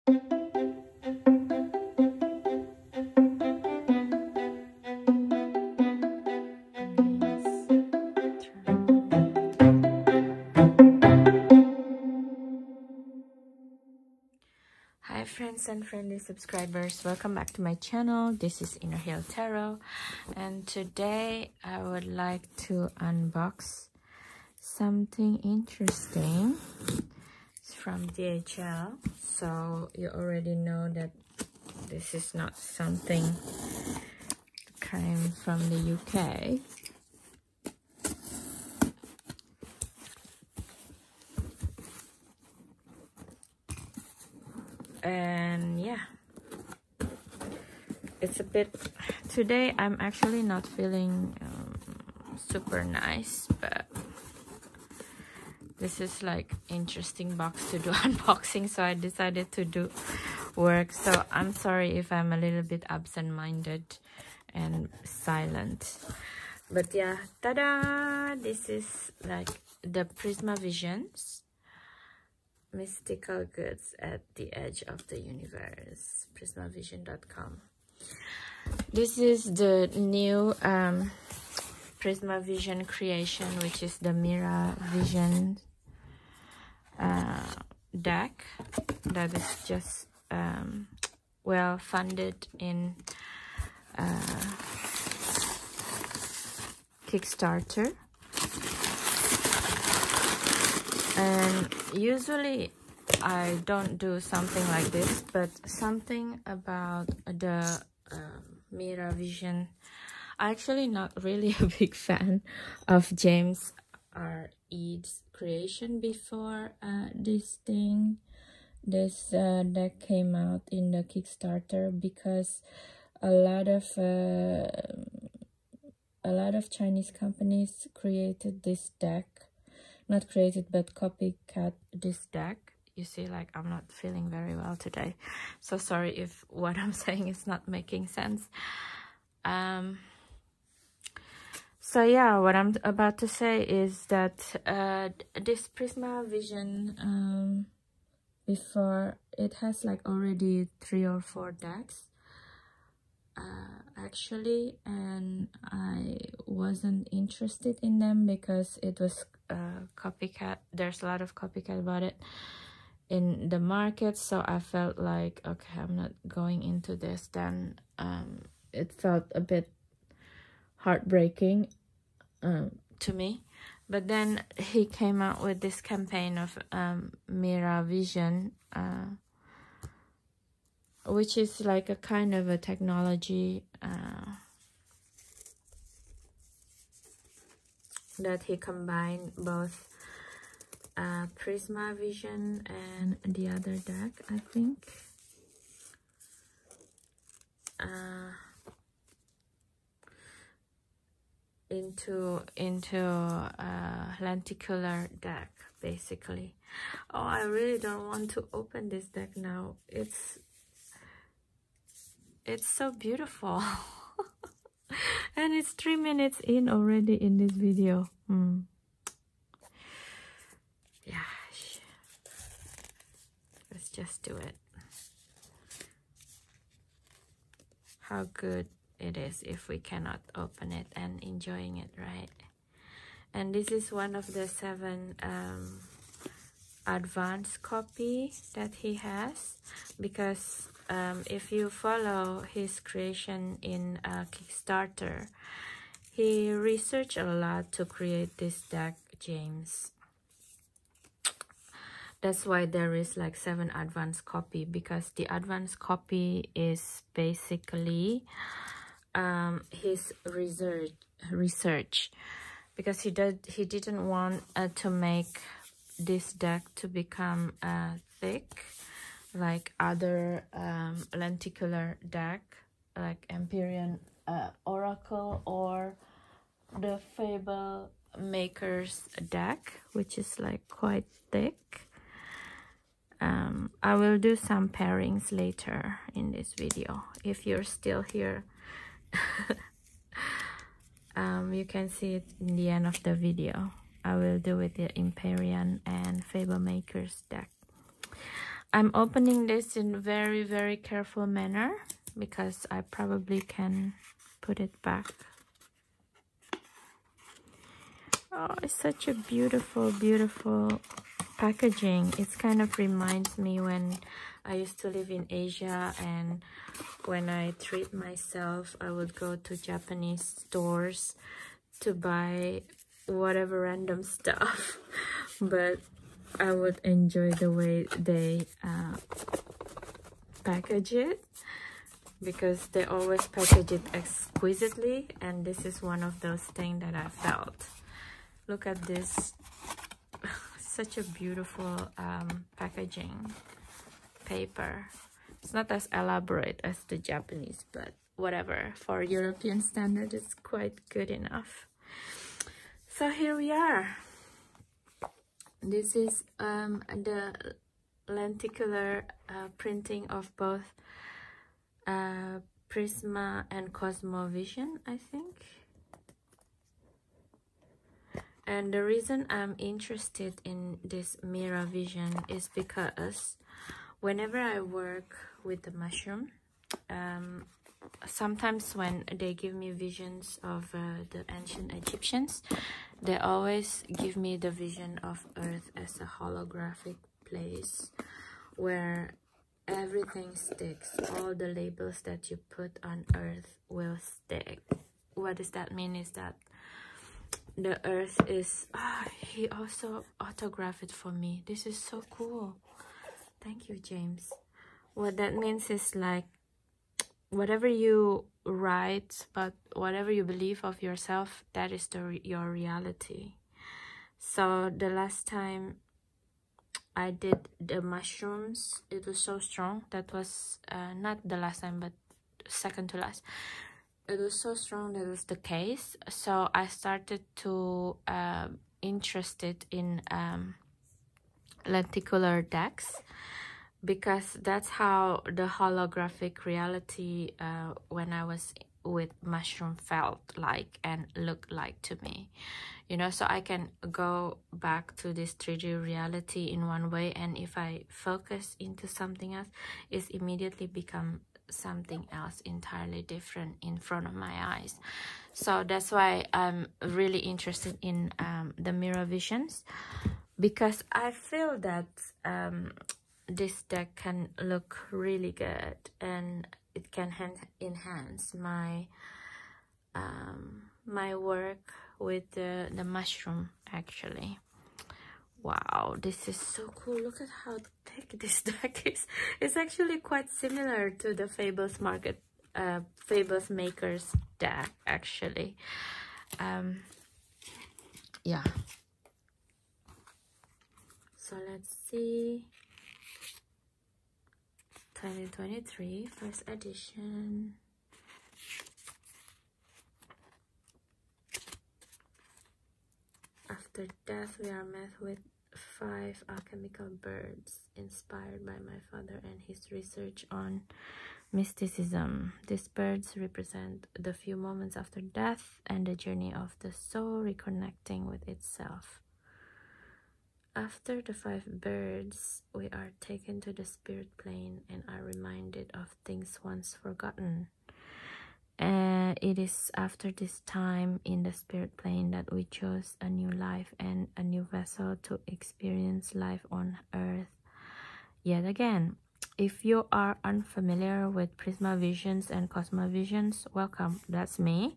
Hi friends and friendly subscribers, welcome back to my channel. This is Inner Hill Tarot, and today I would like to unbox something interesting. It's from DHL, so you already know that this is not something that came from the UK. And yeah, it's a bit, today I'm actually not feeling super nice, but this is like interesting box to do unboxing, so I decided to do work. So I'm sorry if I'm a little bit absent-minded and silent, but yeah, ta-da! This is like the Mirra Visions mystical goods at the edge of the universe, prismavision.com. This is the new Mirra Vision creation, which is the Mirra Vision deck that is just well funded in Kickstarter. And usually I don't do something like this, but something about the Mirra Vision. I'm actually not really a big fan of James R. Eads' creation before this deck came out in the Kickstarter, because a lot of Chinese companies created this deck. Not created, but copycat this deck. You see, like, I'm not feeling very well today, so sorry if what I'm saying is not making sense. So yeah, what I'm about to say is that this Mirra Vision, before, it has like already 3 or 4 decks actually, and I wasn't interested in them because it was copycat. There's a lot of copycat about it in the market, so I felt like, okay, I'm not going into this. Then it felt a bit heartbreaking to me, but then he came out with this campaign of Mirra Vision, which is like a kind of a technology that he combined both Mirra Vision and the other deck, I think. Into lenticular deck, basically. Oh, I really don't want to open this deck now. It's so beautiful. And it's 3 minutes in already in this video. Yeah, let's just do it. How good it is if we cannot open it and enjoying it, right? And this is one of the 7 advanced copy that he has, because if you follow his creation in Kickstarter, he researched a lot to create this deck, James. That's why there is like 7 advanced copy, because the advanced copy is basically his research, because he didn't want to make this deck to become thick like other lenticular deck, like Empyrean Oracle or the Fable Maker's deck, which is like quite thick. I will do some pairings later in this video. If you're still here, you can see it in the end of the video. I will do with the Empyrean and Fable Maker's deck. I'm opening this in very, very careful manner because I probably can put it back. Oh, it's such a beautiful, beautiful packaging. It kind of reminds me when I used to live in Asia, and when I treat myself, I would go to Japanese stores to buy whatever random stuff, but I would enjoy the way they package it, because they always package it exquisitely, and this is one of those things that I felt. Look at this. Such a beautiful packaging paper. It's not as elaborate as the Japanese, but whatever, for European standard it's quite good enough. So here we are. This is the lenticular printing of both Prisma and Cosmo Vision, I think. And the reason I'm interested in this Mirra Vision is because whenever I work with the mushroom, sometimes when they give me visions of the ancient Egyptians, they always give me the vision of Earth as a holographic place where everything sticks. All the labels that you put on Earth will stick. What does that mean is that the Earth is... he also autographed it for me. This is so cool. Thank you, James. What that means is like, whatever you write, but whatever you believe of yourself, that is your reality. So the last time I did the mushrooms, it was so strong. That was not the last time, but second to last. It was so strong that was the case. So I started to interested in lenticular decks, because that's how the holographic reality when I was with mushroom felt like and looked like to me, you know. So I can go back to this 3D reality in one way, and if I focus into something else, it's immediately become something else entirely different in front of my eyes. So that's why I'm really interested in the Mirra Visions, because I feel that this deck can look really good, and it can enhance my my work with the mushroom actually. Wow, this is so cool. Look at how thick this deck is. It's actually quite similar to the Fables Market, Fables Makers deck actually. Yeah. So let's see. 2023, first edition. After death, we are met with 5 alchemical birds inspired by my father and his research on mysticism. These birds represent the few moments after death and the journey of the soul reconnecting with itself. After the 5 birds, we are taken to the spirit plane and are reminded of things once forgotten. And it is after this time in the spirit plane that we chose a new life and a new vessel to experience life on Earth yet again. If you are unfamiliar with Prisma Visions and Cosmo Visions, welcome, that's me.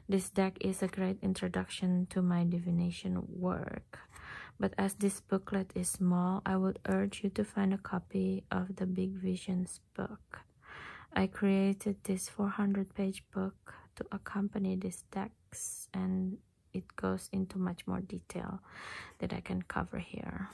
This deck is a great introduction to my divination work. But as this booklet is small, I would urge you to find a copy of the Big Visions book. I created this 400-page book to accompany these decks, and it goes into much more detail that I can cover here.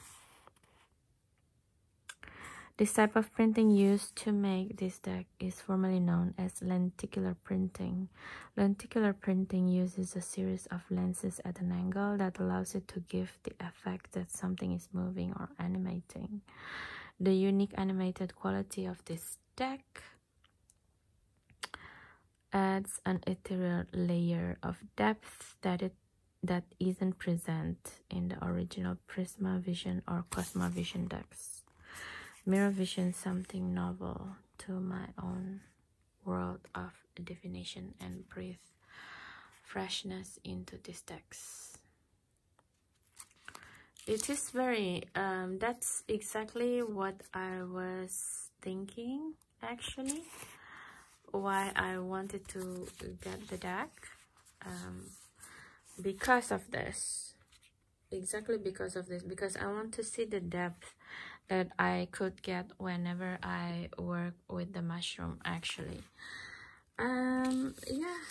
This type of printing used to make this deck is formally known as lenticular printing. Lenticular printing uses a series of lenses at an angle that allows it to give the effect that something is moving or animating. The unique animated quality of this deck adds an ethereal layer of depth that isn't present in the original Prisma Vision or Cosmo Vision decks. Mirra Vision, something novel to my own world of divination, and breathe freshness into this text. It is very, that's exactly what I was thinking, actually, why I wanted to get the deck, because of this, exactly because of this, because I want to see the depth that I could get whenever I work with the mushroom, actually. Yeah,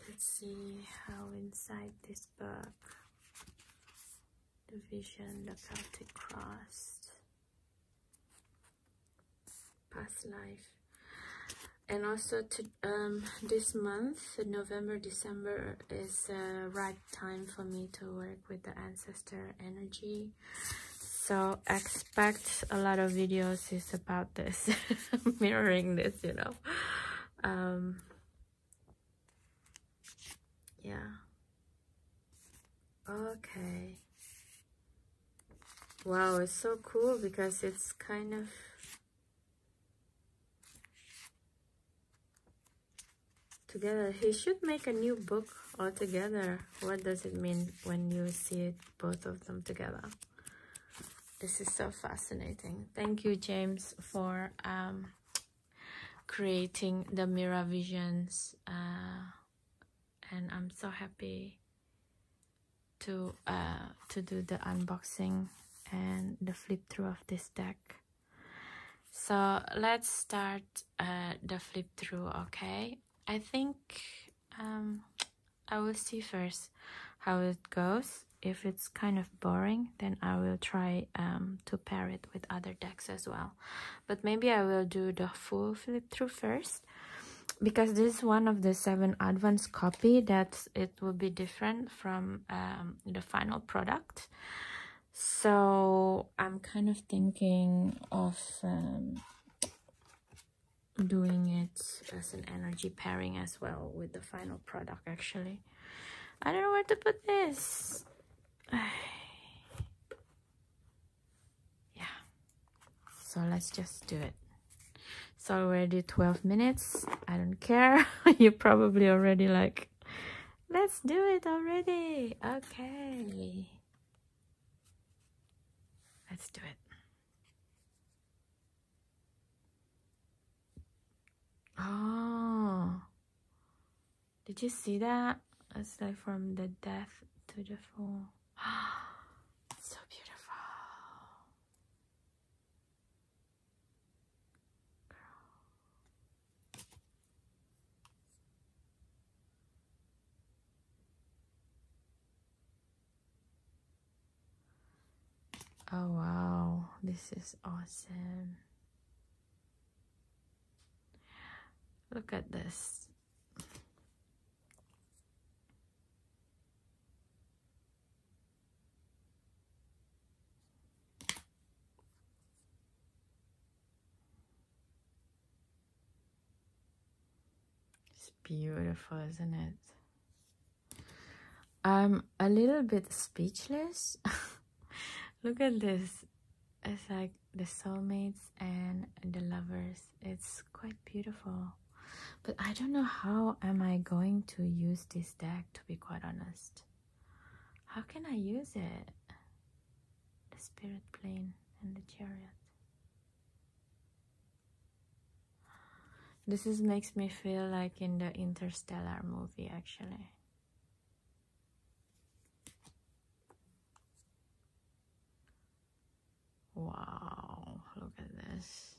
let's see how inside this book. The vision, the Celtic cross, past life, and also to this month, November, December, is a right time for me to work with the ancestor energy. So expect a lot of videos is about this, mirroring this, you know. Yeah. Okay. Wow, it's so cool because it's kind of together. He should make a new book altogether. What does it mean when you see it, both of them together? This is so fascinating. Thank you, James, for creating the Mirra Visions, and I'm so happy to do the unboxing and the flip through of this deck. So let's start the flip through. Okay, I think I will see first how it goes. If it's kind of boring, then I will try to pair it with other decks as well. But maybe I will do the full flip through first, because this is one of the 7 advanced copy that it will be different from the final product. So I'm kind of thinking of doing it as an energy pairing as well with the final product, actually. I don't know where to put this. Yeah, so let's just do it. So already 12 minutes. I don't care. You're probably already like, let's do it already. Okay, let's do it. Oh, did you see that? It's like from the death to the full. It's so beautiful. Oh wow, this is awesome. Look at this. It's beautiful, isn't it? I'm a little bit speechless. Look at this. It's like the soulmates and the lovers. It's quite beautiful. But I don't know how am I going to use this deck, to be quite honest. How can I use it? The spirit plane and the chariot. This makes me feel like in the Interstellar movie, actually. Wow, look at this.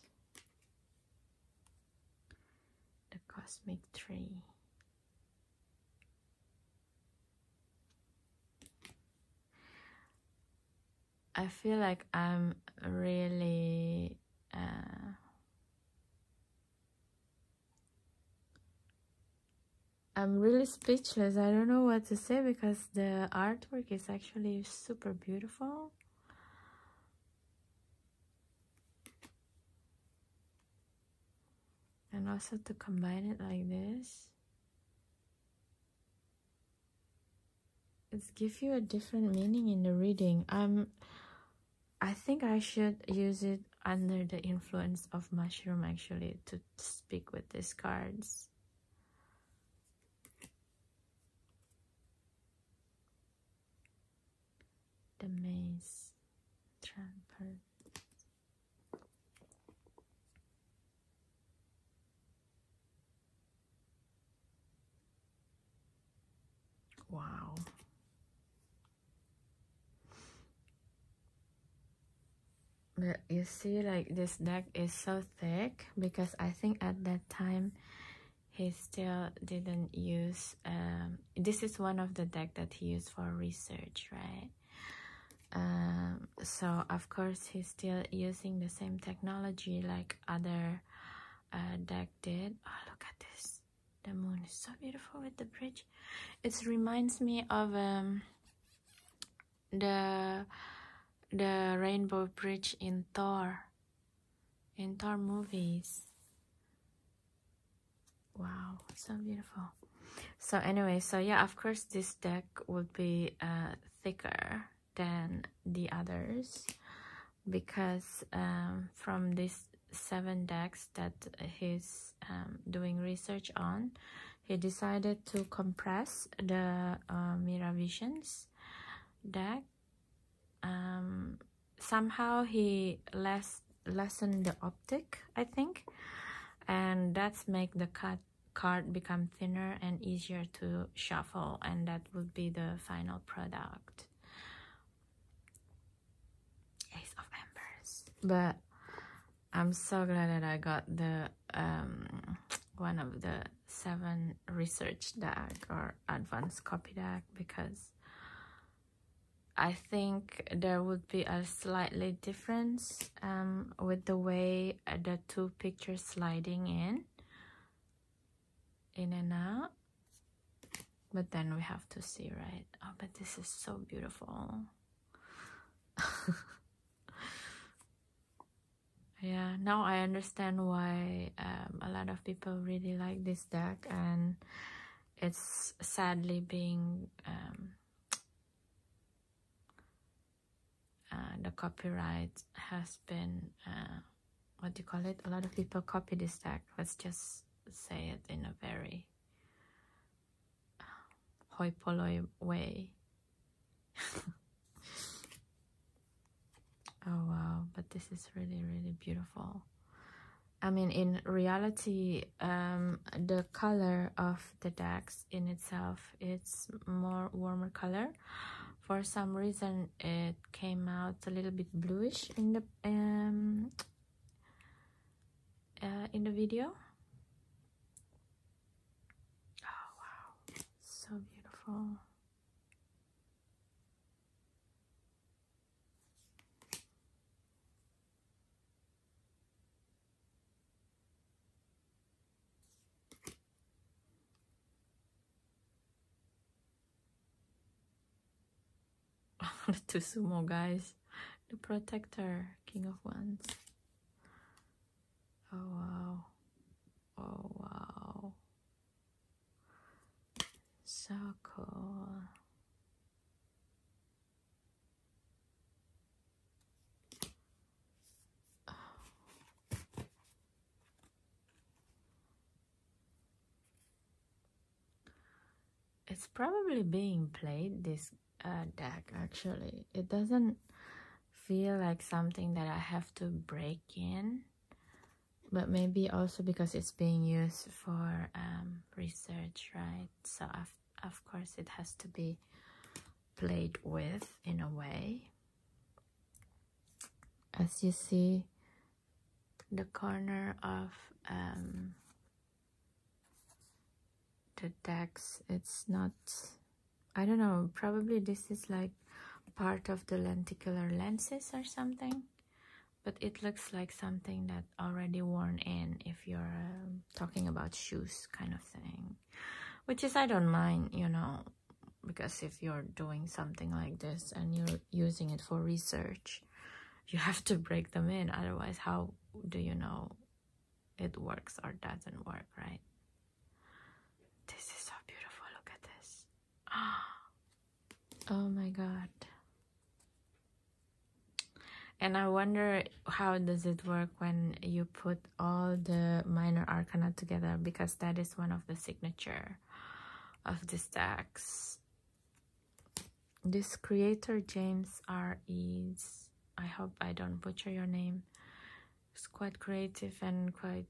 The cosmic tree. I feel like I'm really speechless. I don't know what to say because the artwork is actually super beautiful. And also to combine it like this, it gives you a different meaning in the reading. I'm I think I should use it under the influence of mushroom actually to speak with these cards. The maze, transparent. Wow. But you see, like, this deck is so thick because I think at that time he still didn't use this is one of the deck that he used for research, right? So of course he's still using the same technology like other deck did. Oh, look at this. The moon is so beautiful with the bridge. It reminds me of the rainbow bridge in Thor movies. Wow, so beautiful. So anyway, so yeah, of course this deck would be thicker than the others because from these 7 decks that he's doing research on, he decided to compress the Mirra Visions deck. Somehow he lessened the optic, I think, and that's make the card become thinner and easier to shuffle, and that would be the final product. Ace of Embers. But I'm so glad that I got the one of the 7 research deck or advanced copy deck, because I think there would be a slightly difference with the way the 2 pictures sliding in and out. But then we have to see, right? Oh, but this is so beautiful. Yeah, now I understand why a lot of people really like this deck, and it's sadly being the copyright has been what do you call it? A lot of people copy this deck. Let's just say it in a very hoi polloi way. Oh wow, but this is really, really beautiful. I mean, in reality, the color of the decks in itself, it's more warmer color. For some reason, it came out a little bit bluish in the video. Oh wow, so beautiful. The 2 sumo guys, the protector, King of Wands. Oh wow, oh wow, so cool. It's probably being played, this deck, actually. It doesn't feel like something that I have to break in, but maybe also because it's being used for research, right? So of course it has to be played with in a way. As you see, the corner of the decks, it's not, I don't know, probably this is like part of the lenticular lenses or something, but it looks like something that already worn in if you're talking about shoes kind of thing, which is, I don't mind, you know, because if you're doing something like this and you're using it for research, you have to break them in, otherwise how do you know it works or doesn't work, right? This is so beautiful. Look at this. Oh my god. And I wonder how does it work when you put all the minor arcana together, because that is one of the signature of this decks. This creator James R. Eads, I hope I don't butcher your name. It's quite creative and quite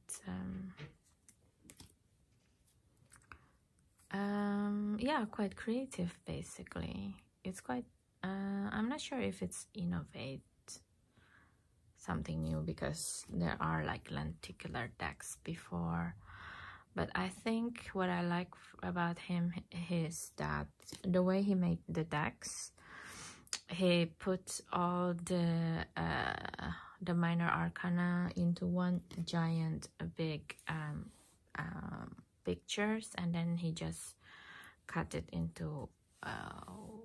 yeah, quite creative basically. It's quite I'm not sure if it's innovate something new, because there are like lenticular decks before, but I think what I like about him is that the way he made the decks, he put all the minor arcana into one giant big pictures, and then he just cut it into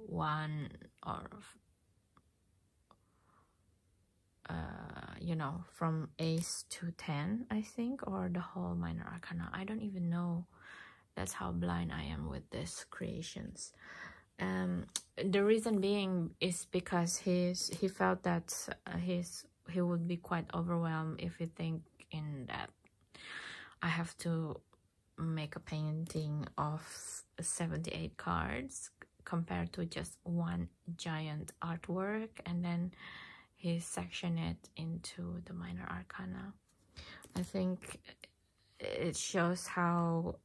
one, or you know, from ace to 10, I think, or the whole minor arcana. I don't even know. That's how blind I am with these creations. The reason being is because he felt that he would be quite overwhelmed if he think in that I have to make a painting of 78 cards compared to just one giant artwork, and then he sectioned it into the minor arcana. I think it shows how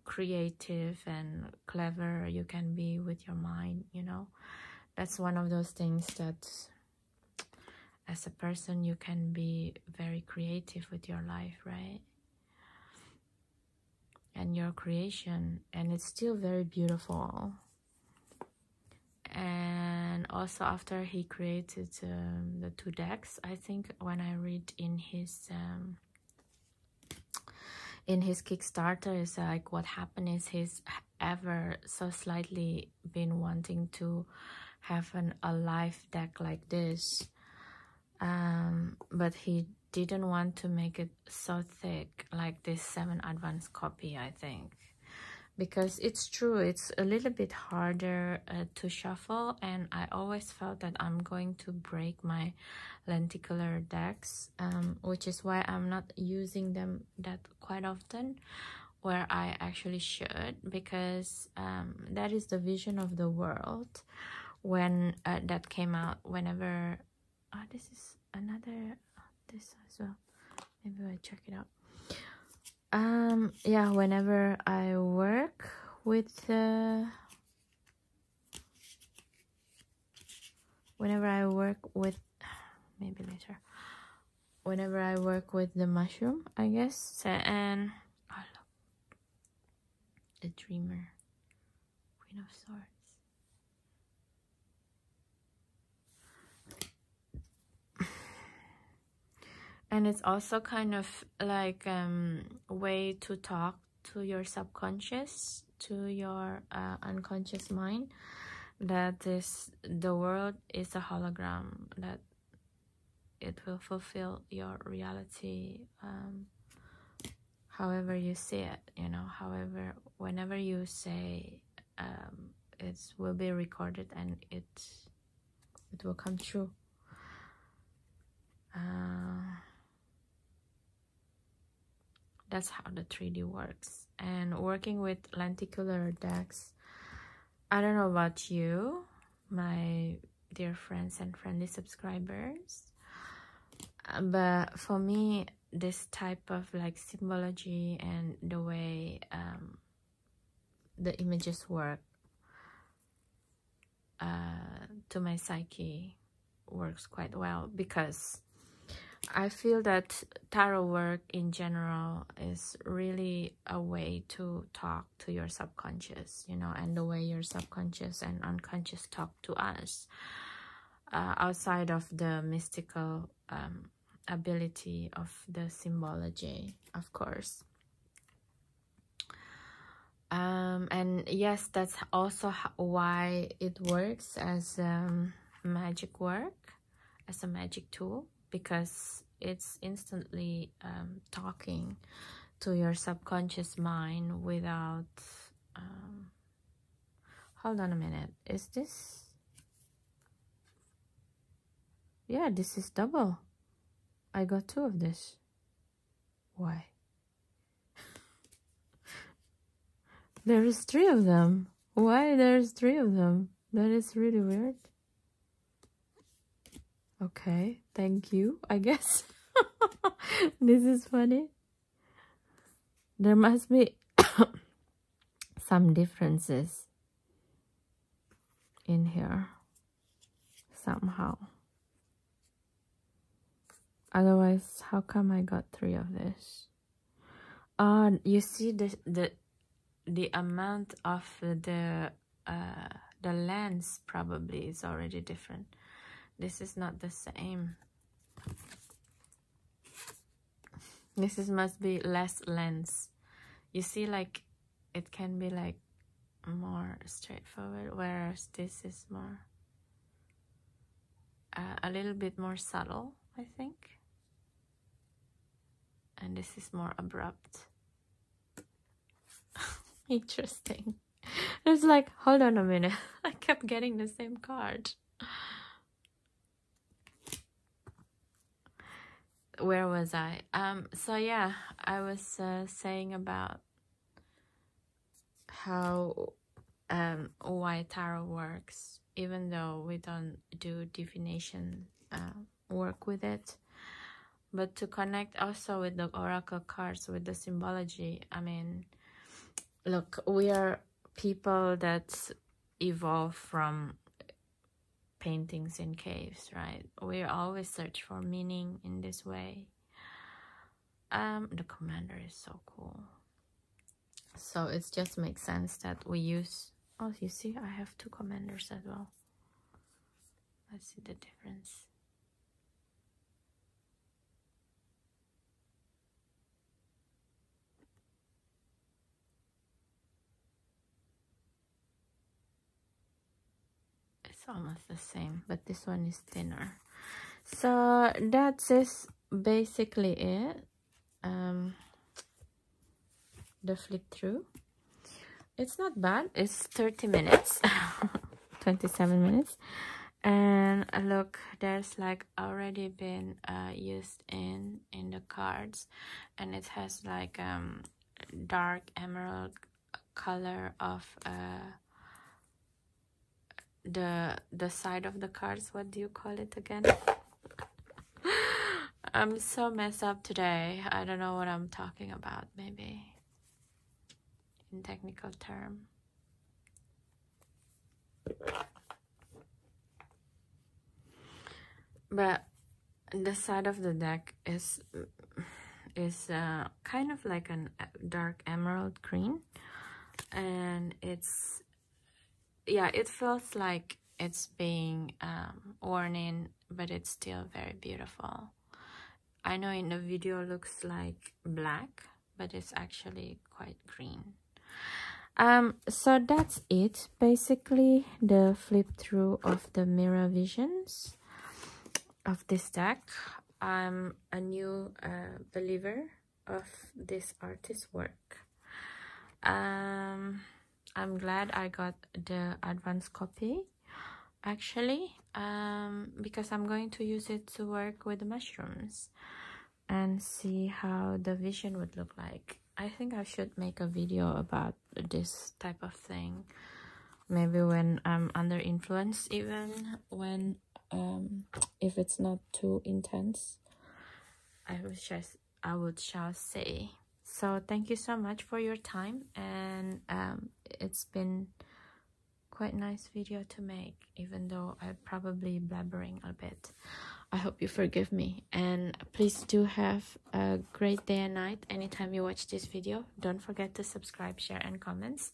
creative and clever you can be with your mind, you know. That's one of those things that as a person you can be very creative with your life, right? And your creation, and it's still very beautiful. And also after he created the two decks, I think when I read in his Kickstarter, it's like what happened is he's ever so slightly been wanting to have a live deck like this, but he didn't want to make it so thick like this 7 advanced copy, I think, because it's true, it's a little bit harder to shuffle, and I always felt that I'm going to break my lenticular decks, which is why I'm not using them that quite often, where I actually should, because that is the vision of the world when that came out. Whenever this is another this as well, maybe I check it out. Yeah, whenever I work with maybe later, whenever I work with the mushroom, I guess, and oh, look, the dreamer, Queen of Swords. And it's also kind of like a way to talk to your subconscious, to your unconscious mind, that the world is a hologram, that it will fulfill your reality however you see it, you know, however, whenever you say it will be recorded and it will come true. That's how the 3D works. And working with lenticular decks, I don't know about you, my dear friends and friendly subscribers, but for me, this type of like symbology and the way the images work to my psyche works quite well, because I feel that tarot work in general is really a way to talk to your subconscious, you know, and the way your subconscious and unconscious talk to us outside of the mystical ability of the symbology, of course. And yes, that's also why it works as magic work, as a magic tool, because it's instantly talking to your subconscious mind without hold on a minute, is this yeah, this is double. I got 2 of this. Why? There is 3 of them. Why there's 3 of them? That is really weird. Okay, thank you, I guess. This is funny. There must be some differences in here somehow. Otherwise, how come I got 3 of this? You see the amount of the lens probably is already different. This is not the same. This is must be less lens. You see, like it can be like more straightforward, whereas this is more a little bit more subtle, I think. And this is more abrupt. Interesting. It's like, hold on a minute. I kept getting the same card. Where was I? So yeah, I was saying about how why tarot works, even though we don't do divination work with it. But to connect also with the oracle cards, with the symbology, I mean, look, we are people that evolve from paintings in caves, right? We always search for meaning in this way. The commander is so cool. So it just makes sense that we use... Oh, you see, I have 2 commanders as well. Let's see the difference. It's almost the same, but this one is thinner. So that's basically it. The flip through. It's not bad. It's 30 minutes. 27 minutes. And look, there's like already been used in the cards, and it has like dark emerald color of the side of the cards. What do you call it again? I'm so messed up today. I don't know what I'm talking about, maybe in technical term. But the side of the deck is kind of like a dark emerald green, and it's, yeah, it feels like it's being worn in, but it's still very beautiful. I know in the video looks like black, but it's actually quite green. So that's it, basically, the flip through of the Mirra Visions of this deck. I'm a new believer of this artist's work. I'm glad I got the advance copy, actually, because I'm going to use it to work with the mushrooms and see how the vision would look like. I think I should make a video about this type of thing, maybe when I'm under influence, even when if it's not too intense, I would shall say. So thank you so much for your time, and it's been quite nice video to make, even though I'm probably blabbering a bit. I hope you forgive me, and please do have a great day and night anytime you watch this video. Don't forget to subscribe, share, and comments,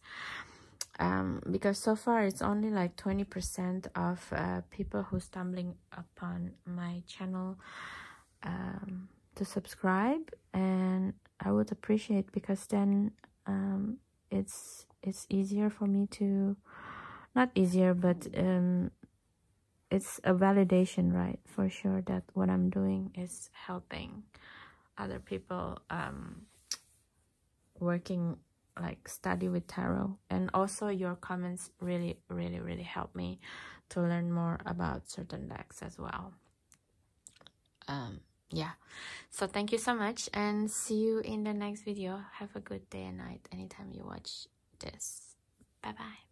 because so far it's only like 20% of people who stumbling upon my channel to subscribe, and I would appreciate, because then it's easier for me to, not easier, but it's a validation, right, for sure, that what I'm doing is helping other people working, like, study with tarot. And also your comments really help me to learn more about certain decks as well. yeah, so thank you so much, and see you in the next video. Have a good day and night anytime you watch this. Bye bye.